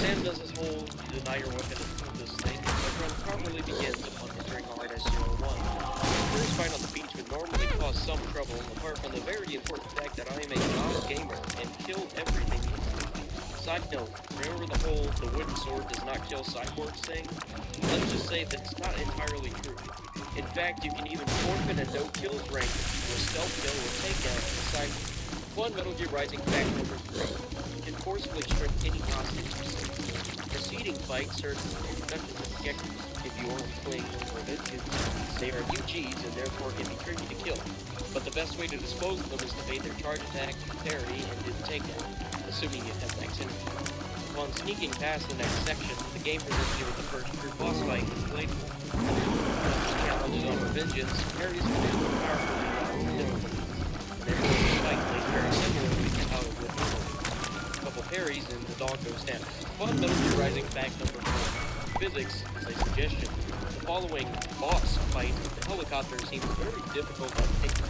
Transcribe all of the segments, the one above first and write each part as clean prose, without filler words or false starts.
Sam does his whole deny your weapon and pull this thing, but run properly begins upon entering hard as 01. The first fight on the beach would normally cause some trouble, apart from the very important fact that I am a non-gamer and kill everything instantly. Side note, remember the wooden sword does not kill cyborgs thing? Let's just say that it's not entirely true. In fact, you can even forfeit a no-kills rank if you do a stealth kill or takedown in the cyber. One Metal Gear Rising fact number 3. You can forcibly strip any hostage you see. Preceding fight serves as an introduction to objectives. If you only fling or vengeance, they are UGs and therefore can be tricky to kill. But the best way to dispose of them is to bait their charge attack, parry, and do the takedown, assuming you have max energy. Upon sneaking past the next section, the game presents you with the first true boss fight with Blade Wolf. Challenges on Revengeance, parries can be more powerful than difficulties. Therefore, the fight plays very similarly to how it would normally. A couple parries and the dog goes down. Fun Metal Gear Rising fact number 4. Physics is a suggestion. The following boss fight with the helicopter seems very difficult on paper.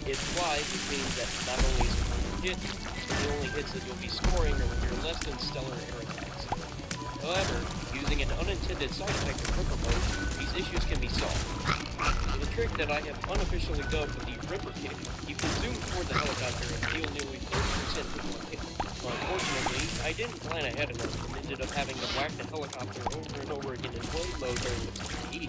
It's why it means that not only is it hard to hit, but the only hits that you'll be scoring are when you're less than stellar air attacks. However, using an unintended side effect of Ripper mode, these issues can be solved. With a trick that I have unofficially dubbed the Ripper Kick, you can zoom toward the helicopter and deal nearly 30% with one hit. Unfortunately, I didn't plan ahead enough and ended up having to whack the helicopter over and over again in blade mode during the PvE.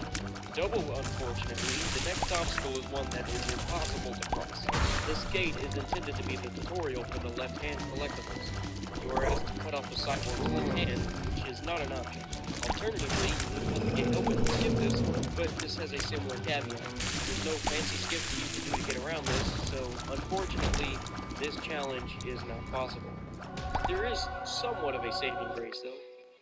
Double unfortunately, the next obstacle is one that is impossible to cross. This gate is intended to be the tutorial for the left-hand collectibles. You are asked to cut off the cyborg's left hand, which is not an option. Alternatively, you can put the gate open and skip this, but this has a similar caveat. There's no fancy skip that you can do to get around this, so unfortunately, this challenge is not possible. There is somewhat of a saving grace though.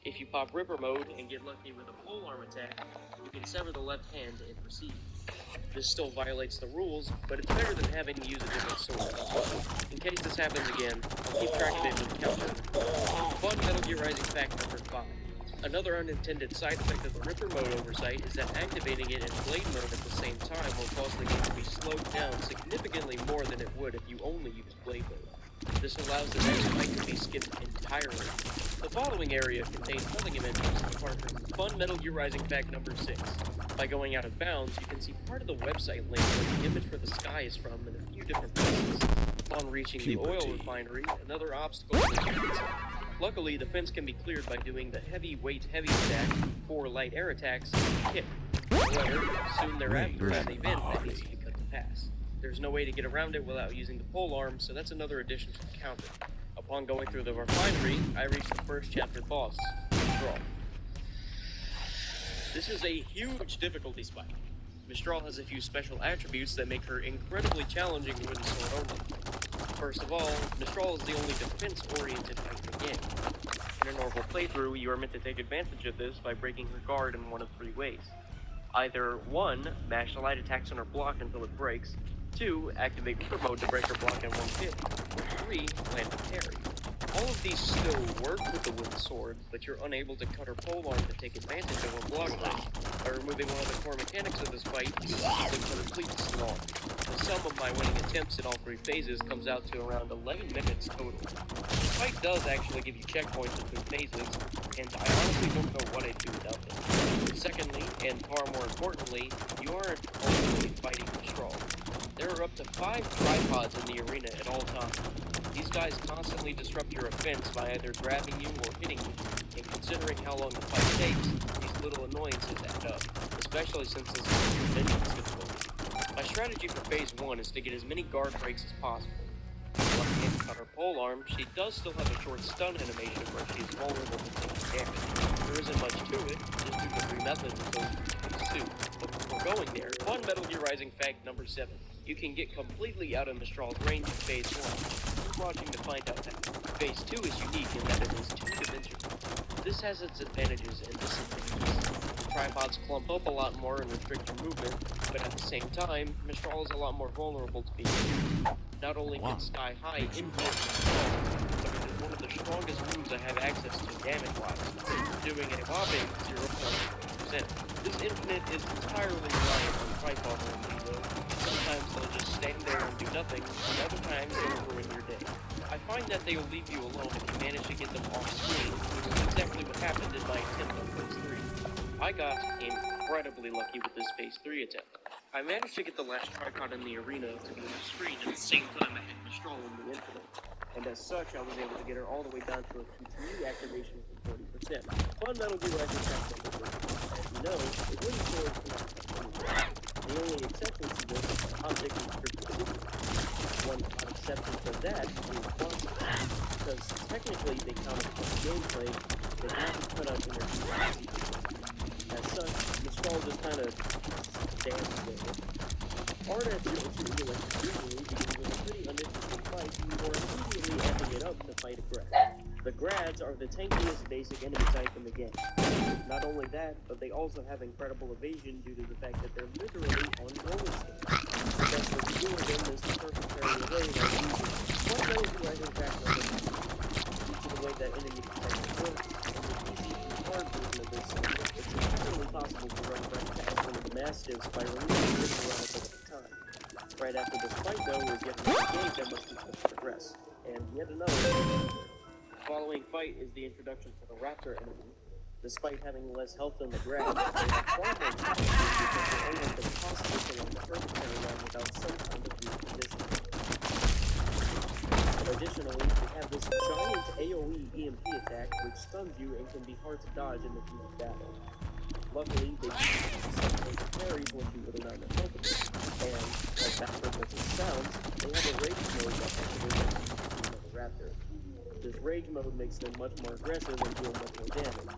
If you pop Ripper mode and get lucky with a polearm attack, you can sever the left hand and proceed. This still violates the rules, but it's better than having to use a different sword. In case this happens again, I'll keep track of it and counter it. Fun Metal Gear Rising fact number 5. Another unintended side effect of the Ripper mode oversight is that activating it in Blade mode at the same time will cause the game to be slowed down significantly more than it would if you only used Blade mode. This allows the next fight to be skipped entirely. The following area contains nothing of interest apart from Fun Metal Gear Rising fact number 6. By going out of bounds, you can see part of the website link where the image for the sky is from in a few different places. Upon reaching the oil refinery, another obstacle is the fence. Luckily, the fence can be cleared by doing the heavy attack, 4 light air attacks, and kick. However, soon thereafter is an event that needs to be cut to pass. There's no way to get around it without using the polearm, so that's another addition to the counter. Upon going through the refinery, I reached the first chapter boss, Mistral. This is a huge difficulty spike. Mistral has a few special attributes that make her incredibly challenging with the sword only. First of all, Mistral is the only defense-oriented fight in the game. In a normal playthrough, you are meant to take advantage of this by breaking her guard in one of 3 ways. Either 1. Mash the light attacks on her block until it breaks, 2. Activate Ripper mode to break her block in one hit, or 3. Land a parry. All of these still work with the wooden sword, but you're unable to cut her polearm to take advantage of her block break. By removing one of the core mechanics of this fight, you can complete this alone. The sum of my winning attempts in all 3 phases comes out to around 11 minutes total. The fight does actually give you checkpoints between phases, and I honestly don't know what I'd do without them. Secondly, and far more importantly, you aren't only fighting Mistral. There are up to 5 tripods in the arena at all times. These guys constantly disrupt your offense by either grabbing you or hitting you, and considering how long the fight takes, these little annoyances add up, especially since this is a vengeance difficulty. My strategy for phase 1 is to get as many guard breaks as possible. Once I cut her polearm, she does still have a short stun animation where she is vulnerable to taking damage. There isn't much to it, just do the 3 methods until phase 2. But before going there, Fun Metal Gear Rising fact number 7. You can get completely out of Mistral's range in phase 1. Keep watching to find out that. Phase 2 is unique in that it is 2-dimensional. This has its advantages and disadvantages. The tripods clump up a lot more and restrict your movement, but at the same time, Mistral is a lot more vulnerable to being hit. Not only can Sky High infinite Mistral, but it is one of the strongest moves I have access to damage-wise, doing a whopping 0.4%. This infinite is entirely reliant on tripod only, though. Sometimes they'll just stand there and do nothing, and other times they'll ruin your day. I find that they will leave you alone if you manage to get them off screen, which is happened in my attempt on phase 3. I got incredibly lucky with this phase 3 attempt. I managed to get the last tripod in the arena to be on the screen at the same time I had Mistral in the infinite. And as such, I was able to get her all the way down to a QTE activation from 40%. Fun Metal Gear Rising Fact number 3. As you know, it wouldn't swords cannot touch anything. The only exception to this is object restricted secret. One odd exception for that is quantum. Because technically they count as gameplay, they haven't put out energy. As such, Mistral just kind of stands there. RF-02 usually begins with a pretty uninteresting fight before immediately amping it up to fight a Grad. The Grads are the tankiest basic enemy type in the game. Not only that, but they also have incredible evasion due to the fact that they're literally on roller skates. The best way to do with them is to perfect carry away by using one Metal Gear Rising Fact number 2. Due to the way that enemy detectors work, and the easy and hard version of this segment, it's entirely possible to run right past one of the Mastiffs by removing the around at the time. Right after this fight, though, is yet another gate that must be pushed to progress. And yet another. The following fight is the introduction to the Raptor enemy. Despite having less health than the Grad, they have far more damage because they only can possibly stay on the perfect carry line without some kind of weak condition. Additionally, they have this giant AoE EMP attack which stuns you and can be hard to dodge in the heat of battle. Luckily, they use some carries once you whittle down the company, and, as backwards as it sounds, they have a rage mode that activates the Raptor. This rage mode makes them much more aggressive and deal much more damage.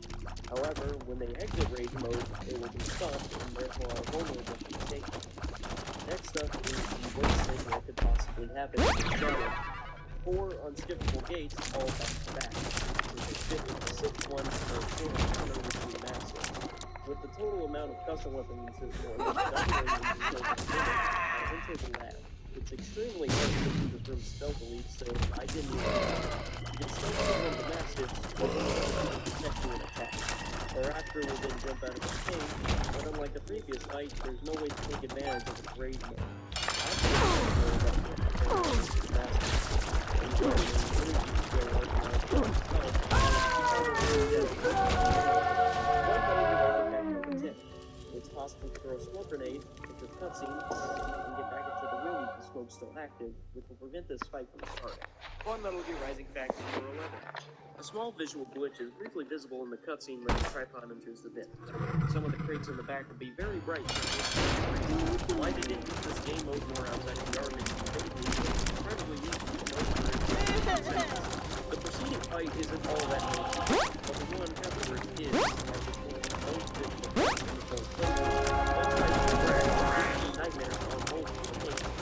However, when they exit rage mode, they will be stopped and therefore are vulnerable to the takedown. Next up is the worst thing that could possibly happen in this challenge. 4 unskippable gates all back to back, with a 5th and 6th one for 4 counter with the Master. With the total amount of custom weapons is more or less doubling into the lab. It's extremely hard to get through this room stealthily, so I didn't even you can stealth through one of the Mastiffs, but you can protect you and attack. The Raptor will then jump out of the cave, but unlike the previous fight, there's no way to take advantage of its rage mode. I'm It's possible to throw a smoke grenade into the cutscene and get back into the room with the smoke still active, which will prevent this fight from starting. Fun Metal Gear Rising Fact number 11. A small visual glitch is briefly visible in the cutscene when the tripod enters the pit. Some of the crates in the back will be very bright. Why they didn't use this game mode more outside the argument is incredibly easy to know. The preceding fight isn't all that amazing, but the one afterwards is, as it's one of the most difficult in the whole nightmares on multiple occasions.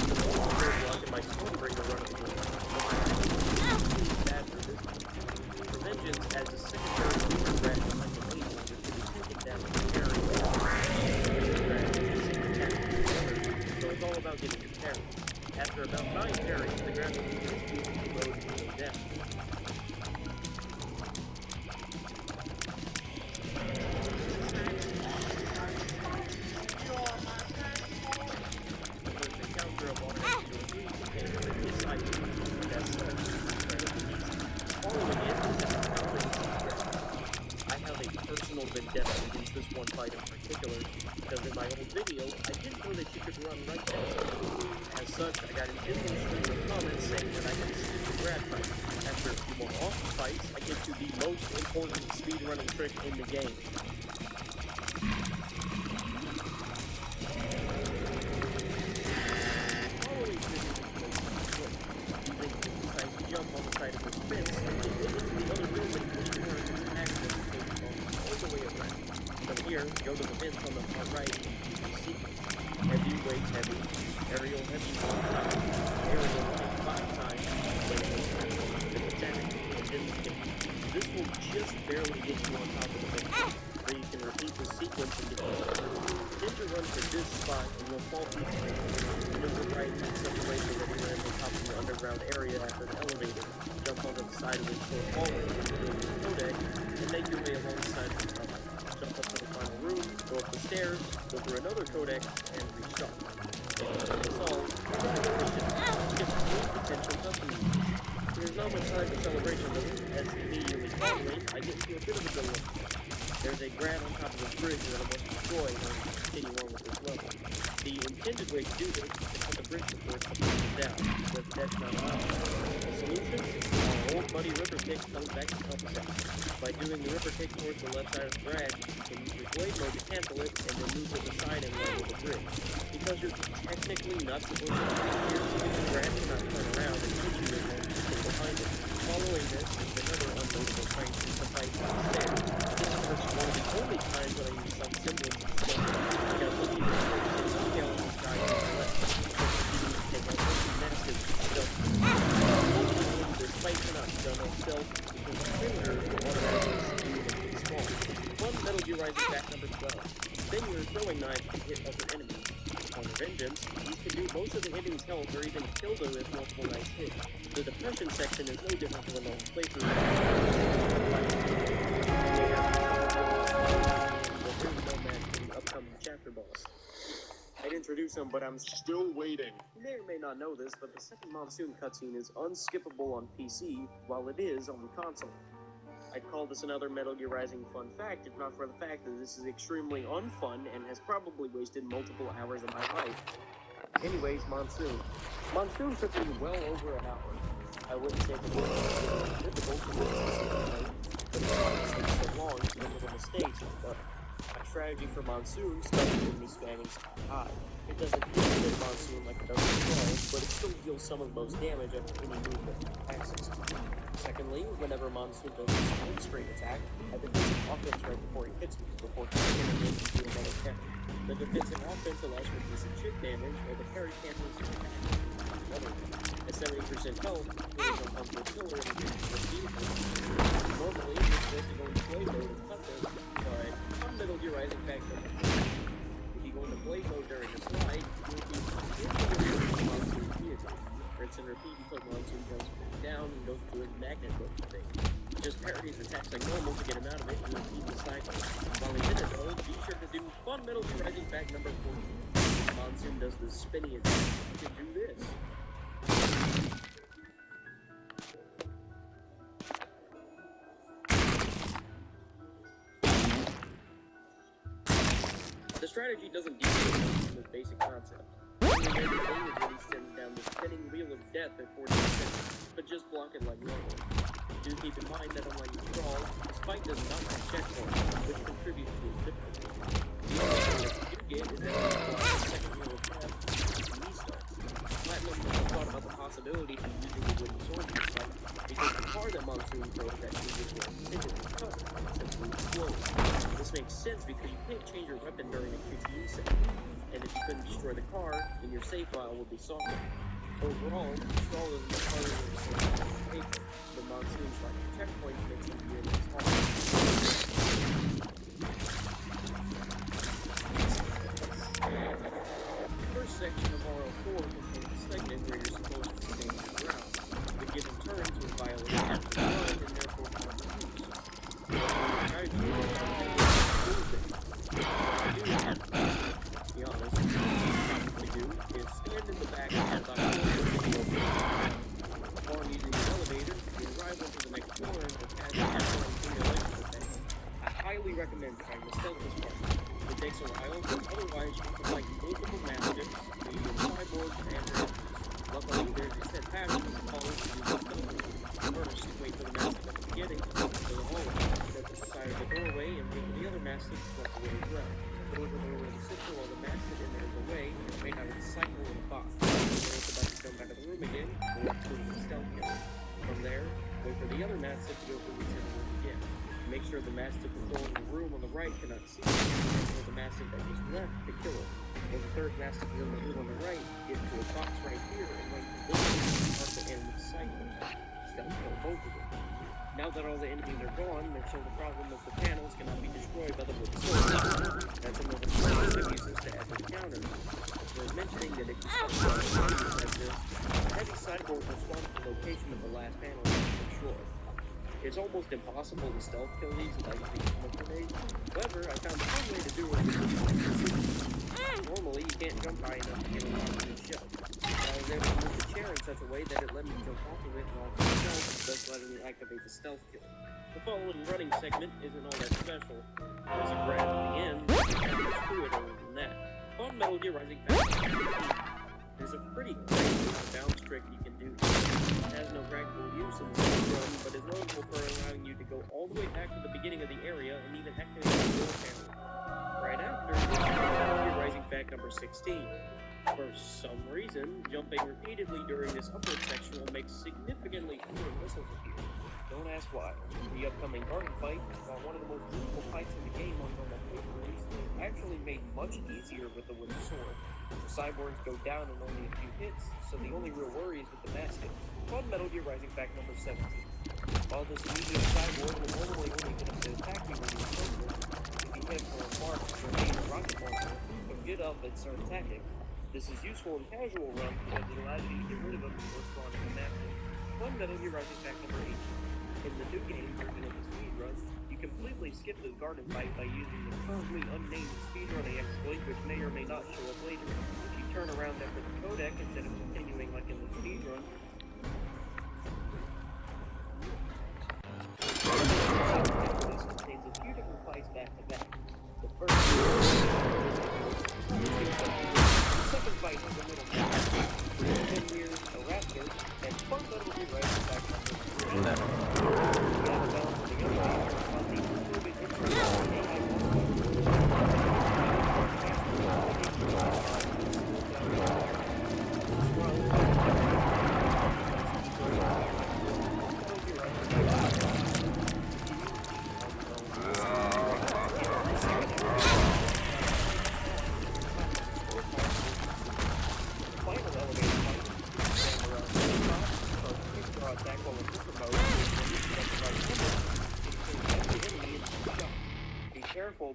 The whole roadblock in my Stormbreaker run of the game, bad for this one. Prevengeance as a secondary leader rat behind the main one can be taken down in the area. So it's all about getting your parry. After about 9 parries, the ground will be used to load and go down. Vendetta against this one fight in particular, because in my old video, I didn't know that you could run right past it. As such, I got an endless stream of comments saying that I can skip the Grad fight. After a few more awesome fights, I get to the most important speedrunning trick in the game. Jump on the side of this fence, and then go into the other building which warrants access to all the way around. From here, go to the vents on the far right and you can see heavyweight heavy, aerial heavy 1 time, aerial light 5 times, the pathetic, and then the skip. This will just barely get you on top of the vent, where you can repeat the sequence and get Ninja run to this spot and you'll fall through the vent. Maneuver right in such a way so that you're at the top of the underground area after the elevator. Jump onto the side of the short hallway into the codec and make your way alongside the tunnel. Jump up to the final room, go up the stairs, go through another codec, and restart. That's all. Skip 3 potential customers. There's not much time for celebration though, as immediately following, I get into a bit of a dilemma. There's a grab on top of the bridge that I must destroy in order to continue on with this level. The intended way to do this is to cut the bridge before it comes down, but that's not an option. The solution? Our old buddy Ripperkick comes back to help us out. By doing the Ripperkick towards the left side of the drag, you can use your blade mode to cancel it and then move to the side and level the bridge. Because you're technically not supposed to be here, the drag cannot turn around and push you in one stay behind it. Following this is another unloadable prank to fight instead. This is one of the only times that I use some semblance of skill. Because when you use some skill, this guy on the left, take out this massive stealth. Despite cannot be done on stealth, because the perimeter will automatically skew and small. One Metal Gear Rising back number 12. Then your throwing knife can hit other enemies. On Vengeance, you can do most of the enemy's health or even kill them with multiple knives hit. The depression section is no different from a normal playthrough. But there's no match for the upcoming chapter boss. I'd introduce him, but I'm still waiting. You may or may not know this, but the second Monsoon cutscene is unskippable on PC, while it is on the console. I'd call this another Metal Gear Rising fun fact, if not for the fact that this is extremely unfun and has probably wasted multiple hours of my life. Anyways, Monsoon. Monsoon took me well over an hour. I wouldn't say the work was difficult to do but it takes so long to make little mistakes and stuff. My strategy for Monsoon started with me spamming Sky High. It doesn't hit Monsoon like it does Control, but it still deals some of the most damage after any movement passes. Secondly, whenever Monsoon does his own straight attack, I defensive offense right before he hits me, before turning him into another parry. The defensive offense allows for decent chip damage, while the parry cancels his attack. At 70% health, he is uncomfortable killer and repeatedly. Normally, you're supposed to go into blade mode and cut them, but on Metal Gear Rising back then, if you go into blade mode during the slide, you'll be instantly Monsoon's vehicle. Rinse and repeat until Monsoon jumps down and goes to a magnet mode thing. Just parry his attacks like normal to get him out of it and repeat the cycle. While he's in it though, be sure to do fun Metal Gear Rising back number 14. Monsoon does the spinny attack. You can do this. The strategy doesn't deviate from the basic concept. The very thing is when he sends down the spinning wheel of death at 40 seconds, but just block it like normal. Do keep in mind that unlike Crawl, the spike does not have checkpoints, which contributes to its difficulty. The only thing that you do get is that you block the second wheel of death and restarts. Platinum never thought about the possibility of using the wooden sword in this fight, because the car that Monsoon throws that uses was intended to cut, simply explodes. This makes sense because you can't change your weapon during a QTE set. And if you couldn't destroy the car, then your save file would be softened. Overall, Stroll is much harder than the paper. The Monsoon's like checkpoint makes it really hard. The first section of RL4 contains a segment where you're supposed to stand your ground. The given turns would violate the line and therefore cause abuse. To be honest, what you probably do is stand in the back and about upon using the elevator, you arrive onto the next floor and will pass the electrical tank. I highly recommend trying to stealth this part. It takes a while, but otherwise you can fight multiple mastiffs, medium cyborgs, and enemies. Luckily, there's a set pattern that follows to use the stealth. First, wait for the mastiff at the beginning, to the hallway, step to the side of the doorway, and wait for the other mastiff to walk away as well. Go over there with the sister while the mastiff in there is away, and may have a cycle in a box. When it's about to come back to the room again, go up to the stealth killer. From there, wait for the other mastiff to go to the reset room again. Make sure the mastiff controlling the room on the right cannot see you, or the mastiff that just left to kill it. When the third mastiff is in the room on the right, get into a box right here and wait for this to start to end with the cycle. Stealth kill both of them. Now that all the enemies are gone, there's still the problem of the panels cannot be destroyed by the wooden sword. That's another problem that uses to add to the counters. It's worth mentioning that if you start with as this, heavy cyborg will spawn at the location of the last panel and destroy. It's almost impossible to stealth kill these without using smoke grenades. However, I found a fun way to do it. Normally, you can't jump high enough to get on top of this shelf. I was able to move the chair in such a way that it let me jump off of it and off the shelf, thus letting me activate the stealth kill. The following running segment isn't all that special. There's a grab at the end, but you can't screw it other than that. On Metal Gear Rising Pack, there's a pretty crazy bounce trick you can do. It has no practical use in the run, but is notable for allowing you to go all the way back to the beginning of the area and even activate the door panel. Right after, Metal Gear Rising Pack number 16. For some reason, jumping repeatedly during this upward section will make significantly fewer missiles appear. Don't ask why. The upcoming garden fight, while one of the most difficult fights in the game on normal playthroughs, actually made much easier with the wooden sword. The cyborgs go down in only a few hits, so the only real worry is with the Mastiff. On Metal Gear Rising Pack number 17. While this medium cyborg will normally only get up to attack you when you're closer, if you hit for a mark, grenade, or rocket launcher, he'll get up and start attacking. This is useful in casual runs because it allows you to get rid of them before spawning the Mastiff. On Metal Gear Rising Pack number 18. In the new game version of the speedrun, you completely skip the garden fight by using the currently unnamed speedrunning exploit, which may or may not show up later. If you turn around after the codec instead of continuing like in the speedrun, this contains a few different fights back to back. The first the second fight is a little Fenrir, a raptor, and fun Metal Gear Rising Pack number 3.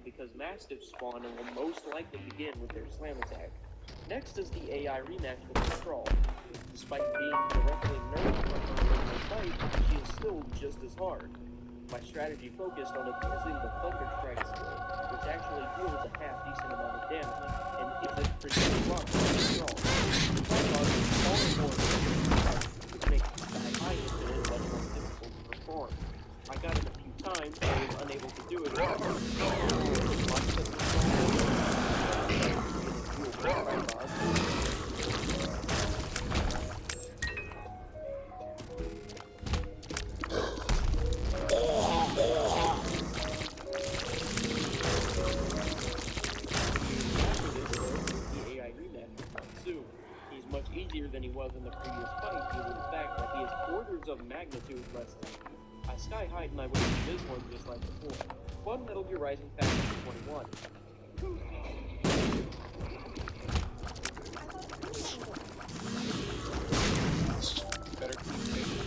Because Mastiffs spawn and will most likely begin with their slam attack. Next is the AI rematch with the Thrall. Despite being directly nerfed from her original fight, she is still just as hard. My strategy focused on abusing the Thunder Strike skill, which actually deals a half-decent amount of damage, and gives it pretty rock to the Thrall. The Thrall is far more effective, which makes the high incident much more difficult to perform. I got it a few times, but I was unable to do it. He's much easier than he was in the previous fight due to the fact that he is orders of magnitude less than me. I sky hide my way through this one just like before. One Metal Gear Rising Pack number 21. Better keep moving.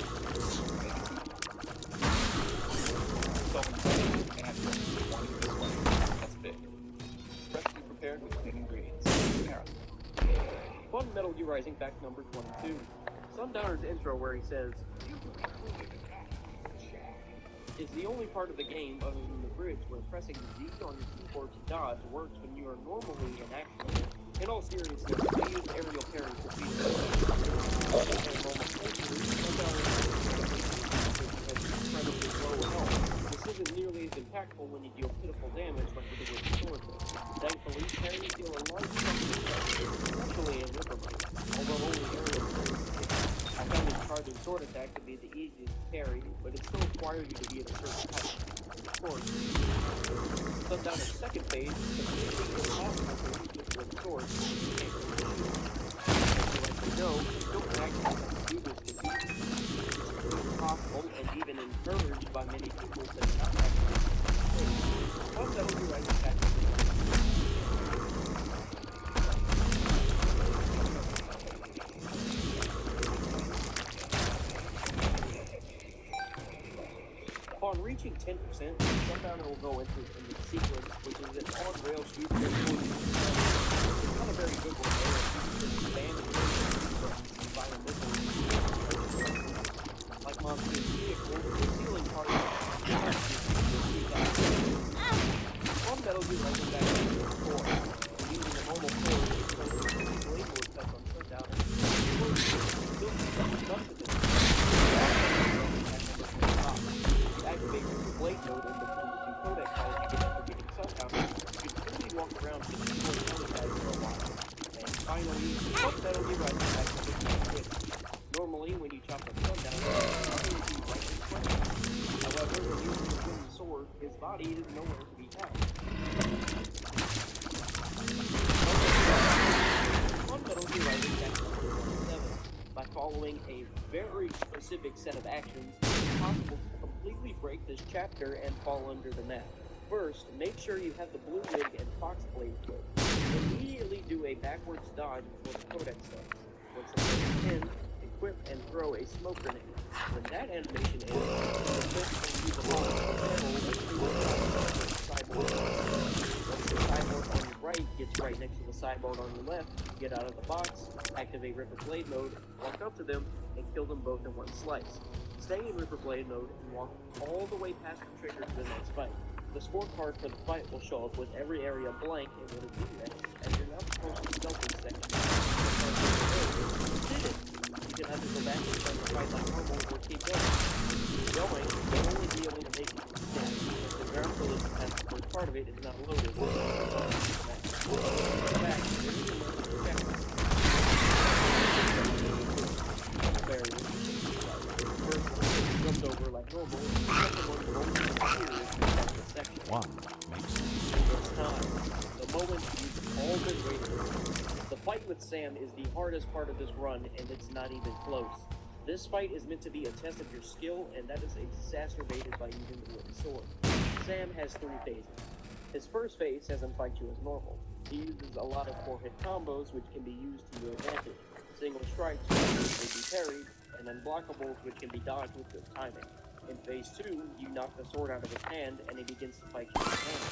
That's big. Best be prepared with clean ingredients. One Metal Gear Rising Pack number 22. Sundowner's intro where he says, is the only part of the game other than the bridge where pressing Z on your keyboard to dodge works when you are normally in action. In all seriousness, I use aerial parry to beat the incredibly low health. This isn't nearly as impactful when you deal pitiful damage like with the wooden sword. Thankfully, parries deal a large chunk of damage, especially in Rivermite, although only aerial parries. I found his charging sword attack to be the easiest to parry, but it still requires you to be at a certain height. Of course, Sundowner's second phase is completely impossible to use with one sword. You can't really shoot. Like you know, you don't actually have to do this to beat it. It's possible and even encouraged by many people to not actually do this. One Metal Gear Rising Pack. Upon reaching 10%, Sundowner will go into the sequence, which is an on-rail shoot. It's not a very good one, though. It's fire missiles. Like monsoon vehicle, the ceiling part of on Metal Gear Rising back in 4, using a normal sword, blade will effect on Sundown, and still much of it. You activate the blade mode and between the two codec files you get after getting Sundown, you can freely walk around with the keyboard counter for a while. And finally, on Metal Gear Rising back in 15 normally, when you chop a Sundown, you can do right in front of him. However, when using the wooden sword, his body is nowhere to be found. On Metal Gear Rising back in 7, by following a very specific set of actions, it's possible to completely break this chapter and fall under the map. First, make sure you have the blue wig and fox blade equipped. Immediately do a backwards dodge before the codex starts. Once the blade is pinned, equip and throw a smoke grenade. When that animation ends, equip and use a launch cyborg. Once the cyborg on your right gets right next to the cyborg on your left, get out of the box, activate Ripper Blade mode, walk up to them, and kill them both in one slice. Stay in Ripper Blade mode and walk all the way past the trigger to the next fight. The scorecard for the fight will show up with every area blank and with a V-red, as you're not supposed to stealth this section. You can either go back and start the fight like normal or keep going. Going, you'll only be able to make it extend, because the ground collision past the first part of it is not loaded. In fact, there is a mode to protect it. First one jumped over like normal, and the second one will only appear if you start the section. One makes It's time. The moment you've all been waiting for. The fight with Sam is the hardest part of this run, and it's not even close. This fight is meant to be a test of your skill, and that is exacerbated by using the wooden sword. Sam has 3 phases. His first phase has him fight you as normal. He uses a lot of 4-hit combos, which can be used to your advantage. Single strikes, which may be parried, and unblockables, which can be dodged with good timing. In phase 2, you knock the sword out of his hand, and he begins to fight you with his hand.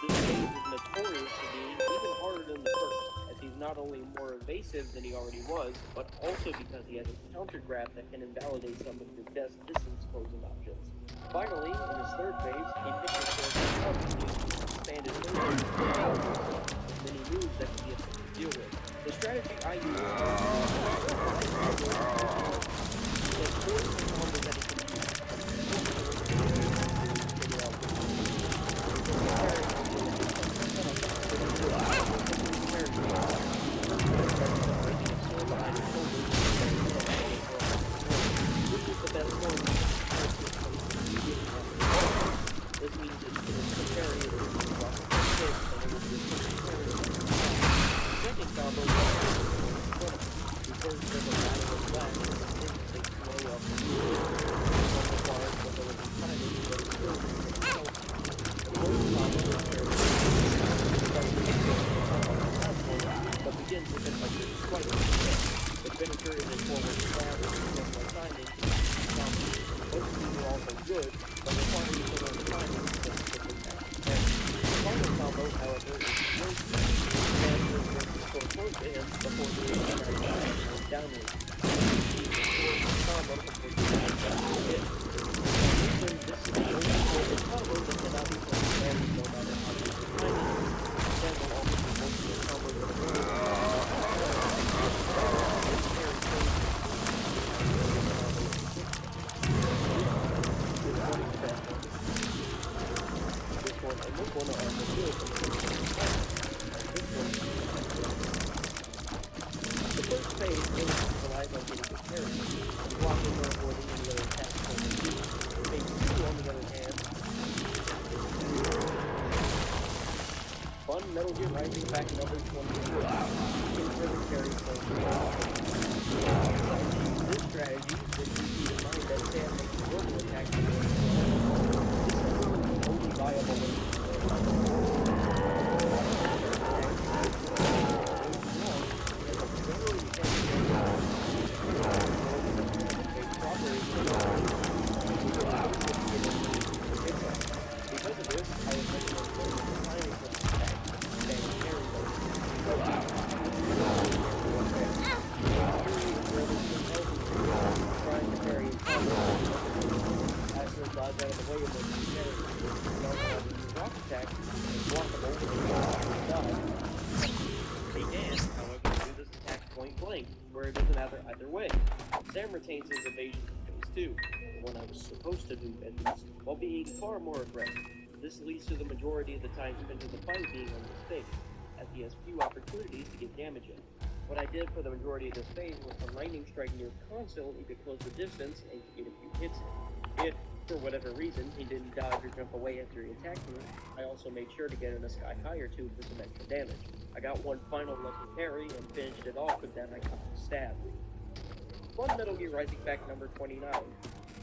This phase is notorious for being even harder than the first, as he's not only more evasive than he already was, but also because he has a counter grab that can invalidate some of your best distance closing options. Finally, in his third phase, he picks his sword up and uses expanded many moves that can be difficult to deal with. The strategy I use is that he can Metal Gear Rising back number 24. You can further carry this strategy, then you keep in mind that Sam makes a global attack. This is really the only viable way because of this, I was making a timing for this attack. Trying to carry Sam retains his evasion in phase 2, the one I was supposed to do at least, while being far more aggressive. This leads to the majority of the time spent in the fight being on this phase, as he has few opportunities to get damage in. What I did for the majority of this phase was to lightning strike near constantly to close the distance and to get a few hits in. If, for whatever reason, he didn't dodge or jump away after he attacked me, I also made sure to get in a sky high or two for some extra damage. I got one final lucky parry and finished it off with that iconic stab. Fun Metal Gear Rising Fact number 29.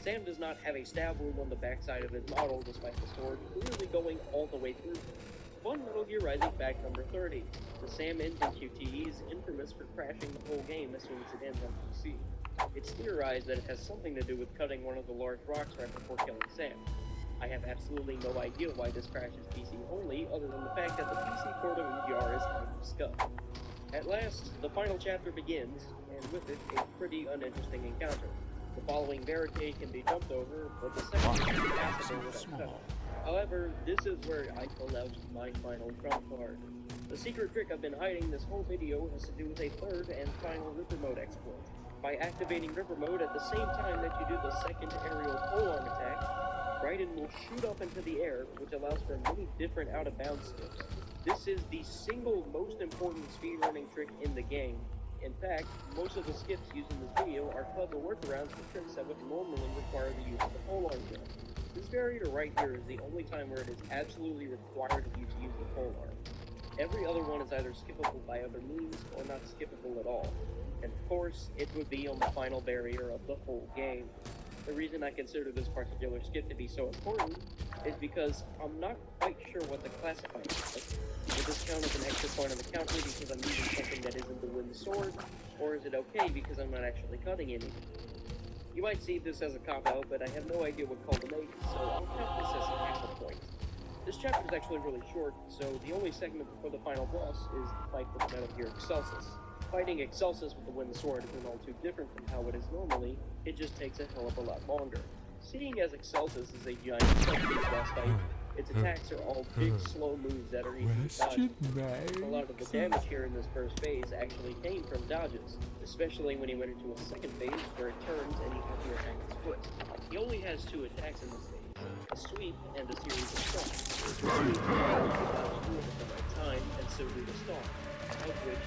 Sam does not have a stab wound on the backside of his model despite the sword clearly going all the way through. Fun Metal Gear Rising Fact number 30. The Sam engine QTE is infamous for crashing the whole game as soon as it ends on PC. It's theorized that it has something to do with cutting one of the large rocks right before killing Sam. I have absolutely no idea why this crash is PC only, other than the fact that the PC port of EGR is kind of scuffed. At last, the final chapter begins, and with it, a pretty uninteresting encounter. The following barricade can be jumped over, but the second is impassable without cut. However, this is where I pull out my final trump card. The secret trick I've been hiding this whole video has to do with a third and final Ripper Mode exploit. By activating Ripper Mode at the same time that you do the second aerial polearm attack, Raiden will shoot up into the air, which allows for many different out-of-bounds skips. This is the single most important speedrunning trick in the game. In fact, most of the skips used in this video are clever workarounds for tricks that would normally require the use of the polearm jump. This barrier right here is the only time where it is absolutely required of you to use the polearm. Every other one is either skippable by other means or not skippable at all. And of course, it would be on the final barrier of the whole game. The reason I consider this particular skip to be so important is because I'm not quite sure what to classify it as. Would this count as an extra point on the counter because I'm using something that isn't the wind sword, or is it okay because I'm not actually cutting anything? You might see this as a cop-out, but I have no idea what call to make, so I'll count this as an extra point. This chapter is actually really short, so the only segment before the final boss is the fight with Metal Gear Excelsis. Fighting Excelsis with the wind sword isn't all too different from how it is normally, it just takes a hell of a lot longer. Seeing as Excelsis is a giant set-piece boss fight, its attacks are all big, slow moves that are easy to dodge. A lot of the damage here in this first phase actually came from dodges, especially when he went into a second phase where it turns and you have to attack his foot. He only has two attacks in this phase, a sweep and a series of stomps. The sweep allows you to dodge through it at the right time, and so do the stomp, of which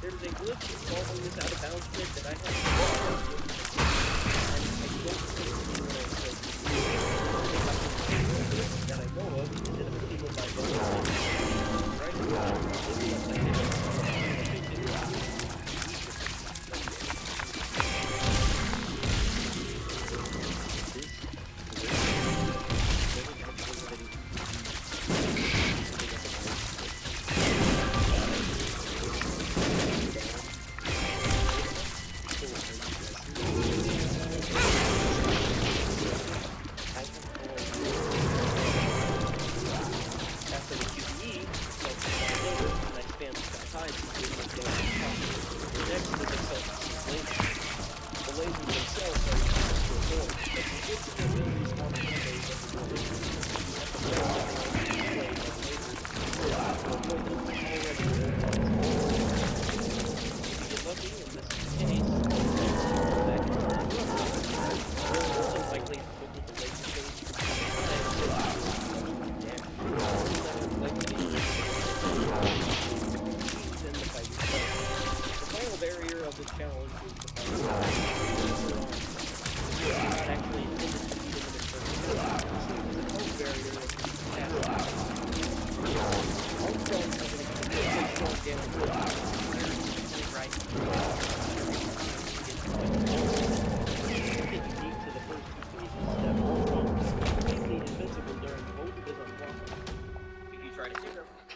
there's a glitch involving this out-of-bounds trick that I have that I know of instead of people by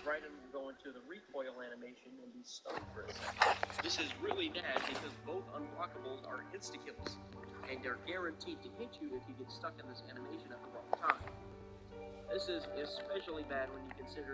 Raiden will go into the recoil animation and be stunned for a second. This is really bad because both unblockables are insta-kills, and they're guaranteed to hit you if you get stuck in this animation at the wrong time. This is especially bad when you consider